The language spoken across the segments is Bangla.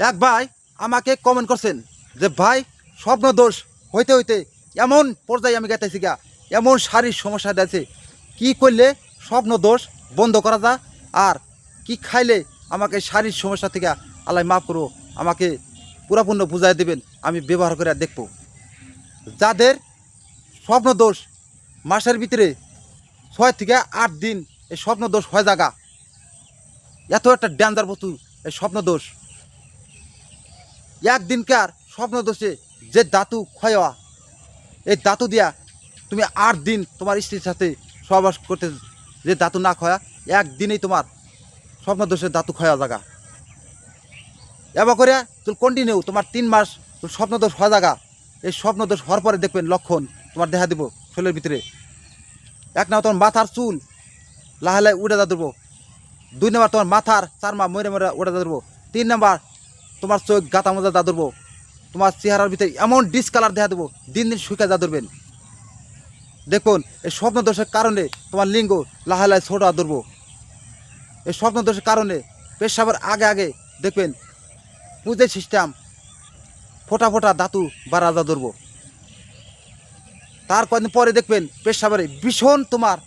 এক ভাই আমাকে কমেন্ট করছেন যে ভাই স্বপ্ন দোষ হইতে হইতে এমন পর্যায়ে আমি গেতেছি গা, এমন শারীরিক সমস্যা দিয়েছে, কি করলে স্বপ্ন দোষ বন্ধ করা যায় আর কি খাইলে আমাকে শারীরিক সমস্যা থেকে আল্লাহ মাফ করো, আমাকে পুরাপূর্ণ বুঝাই দেবেন, আমি ব্যবহার করে দেখব। যাদের স্বপ্ন দোষ মাসের ভিতরে 6 থেকে 8 দিন এই স্বপ্ন দোষ হয়ে জাগা, এত একটা ডেঞ্জার বস্তু এই স্বপ্ন দোষ। একদিনকার স্বপ্ন দোষে যে ধাতু ক্ষয় হওয়া, এই ধাতু দিয়া তুমি 8 দিন তোমার স্ত্রীর সাথে সহবাস করতে, যে ধাতু না ক্ষয়া একদিনেই তোমার স্বপ্ন দোষের ধাতু ক্ষয়া জাগা। এবার করে তুমি কন্টিনিউ তোমার 3 মাস স্বপ্ন দোষ হওয়া জাগা। এই স্বপ্ন দোষ হওয়ার পরে দেখবেন লক্ষণ তোমার দেখা দিব শরীরের ভিতরে। এক নাম্বার তোমার মাথার চুল লাহে লাহে উড়ে যা ধরবো, 2 নাম্বার তোমার মাথার চারমা মরে মরে উড়ে যা ধরবো, 3 নাম্বার তোমার চোখ গাতা মজা যা ধরবো, তোমার চেহারার ভিতরে এমন ডিসকালার দেখা দেবো, দিন দিন শুকা যা ধরবেন। দেখুন এই স্বপ্ন দোষের কারণে তোমার লিঙ্গ লাহে লাহে ছোটা ধরবো। এই স্বপ্ন দোষের কারণে পেশাবের আগে আগে দেখবেন পুজের সিস্টেম ফোটা ফোটা ধাতু বাড়া যা ধরবো। তার কয়েকদিন পরে দেখবেন পেশাবের ভীষণ তোমার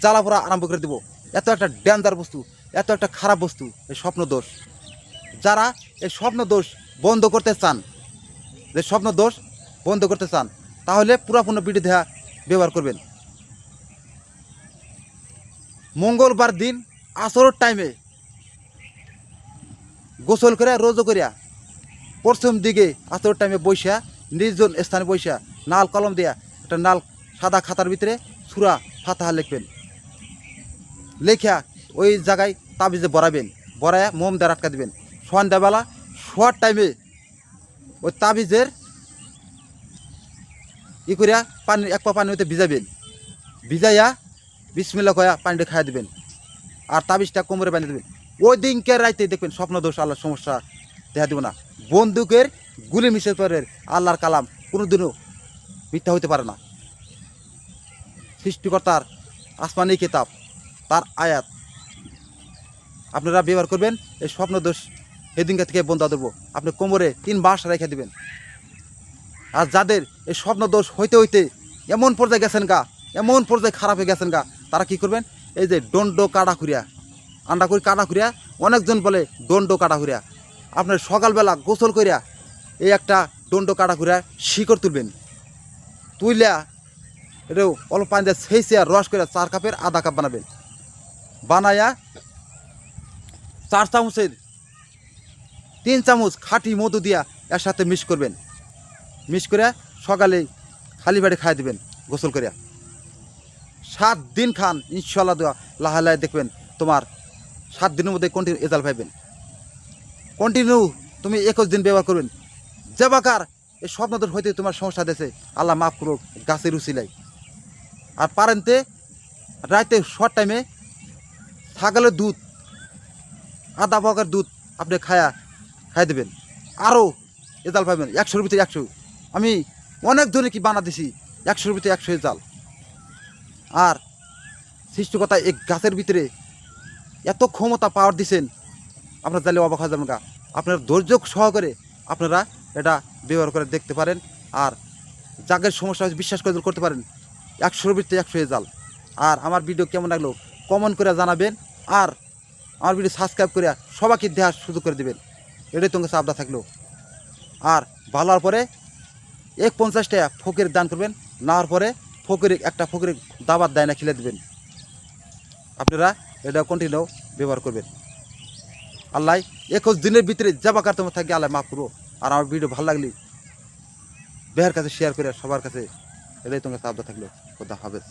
জ্বালা পোড়া আরম্ভ করে দেবো। এত একটা ডেঞ্জার বস্তু, এত একটা খারাপ বস্তু এই স্বপ্ন দোষ। যারা এই স্বপ্ন দোষ বন্ধ করতে চান, যে স্বপ্ন দোষ বন্ধ করতে চান, তাহলে পুরাপূর্ণ বিধি দেহা ব্যবহার করবেন। মঙ্গলবার দিন আসরের টাইমে গোসল করে রোজো করিয়া পশ্চিম দিকে আসরের টাইমে বৈশা নির্জন স্থানে বৈশা নাল কলম দিয়া একটা নাল সাদা খাতার ভিতরে সুরা ফাতাহা লিখবেন। লেখা ওই জায়গায় তাবিজে বরাবেন, বরায়া মোম দিয়ে আটকা দেবেন। সন্ধ্যাবেলা শোয়ার টাইমে ওই তাবিজের করিয়া পানি এক পা পানি হইতে ভিজাবেন, ভিজাইয়া বিসমিল্লাহ কয়া পানিটা খাইয়া দেবেন আর তাবিজটা কোমরে বানিয়ে দেবেন। ওই দিনকে রাইতে দেখবেন স্বপ্ন দোষ আল্লাহর সমস্যা দেখা দেব না। বন্দুকের গুলি মিশের পরে আল্লাহর কালাম কোনোদিনও মিথ্যা হইতে পারে না। সৃষ্টিকর্তার আসমানি কিতাব, তার আয়াত আপনারা ব্যবহার করবেন। এই স্বপ্ন দোষ সেদিনকে থেকে বন্ধ দেবো। আপনি কোমরে 3 মাস রেখে দেবেন। আর যাদের এই স্বপ্ন দোষ হইতে হইতে এমন পর্যায়ে গেছেন গা, এমন পর্যায়ে খারাপ হয়ে গেছেন গা, তারা কি করবেন, এই যে দণ্ড কাটা খুঁড়িয়া আন্ডা করি কাটা খুঁড়িয়া, অনেকজন বলে দণ্ড কাটা খুঁড়িয়া, আপনার সকালবেলা গোসল করিয়া এই একটা দণ্ড কাটা খুঁড়িয়া শিকড় তুলবেন। তুইলা এটাও অল্প পানি দিয়ে সেইছে আর রস করে 4 কাপের আধা কাপ বানাবেন। বানায়া 4 চামচের 3 চামচ খাঁটি মধু দিয়া এর সাথে মিক্স করবেন। মিক্স করে সকালে খালি পেটে খাই দেবেন গোসল করিয়া। 7 দিন খান, ইনশাল্লাহ দেওয়া লাহে লাহে দেখবেন তোমার 7 দিনের মধ্যে কন্টিনিউ রেজাল্ট পাইবেন। কন্টিনিউ তুমি 21 দিন ব্যবহার করবেন। যে বাকার এই স্বপ্ন দোষ হইতে তোমার সমস্যা দিয়েছে, আল্লাহ মাফ করুক গাছের উচিলাই। আর পারেনতে রাইতে শর্ট টাইমে ছাগলের দুধ, আধা বকের দুধ আপনি খাই দেবেন, আরও রেজাল্ট পাবেন 100-এর ভিতরে 100। আমি অনেক ধরনের কি বানা দিছি, 100-এর ভিতরে 100 রেজাল্ট। আর সৃষ্টিকর্তা এই গাছের ভিতরে এত ক্ষমতা পাওয়ার দিছেন, আপনারা চাইলে অবাক হয়ে যাবেন গা। আপনারা ধৈর্য সহকারে আপনারা এটা ব্যবহার করে দেখতে পারেন। আর যাদের সমস্যা হয়েছে বিশ্বাস করে করতে পারেন, 100-এর ভিতরে 100 রেজাল্ট। আর আমার ভিডিও কেমন লাগলো কমেন্ট করে জানাবেন। আর আমার ভিডিও সাবস্ক্রাইব করে সবাইকে দেওয়ার সুযোগ করে দেবেন, এটাই তোমার কাছে আবদার থাকলো। আর ভালো হওয়ার পরে 50 টাকা ফকির দান করবেন, না হওয়ার পরে একটা ফকির দাবাত দেয় না খেলে দেবেন। আপনারা এটা কন্টিনিউ ব্যবহার করবেন। আল্লাহ 21 দিনের ভিতরে যাবাকার তোমার থাকে আল্লাহ মাফ করবো। আর আমার ভিডিও ভালো লাগলে বেহার কাছে শেয়ার করে সবার কাছে, এটাই তোমার কাছে আবদার থাকলো। খোদা হাফেজ।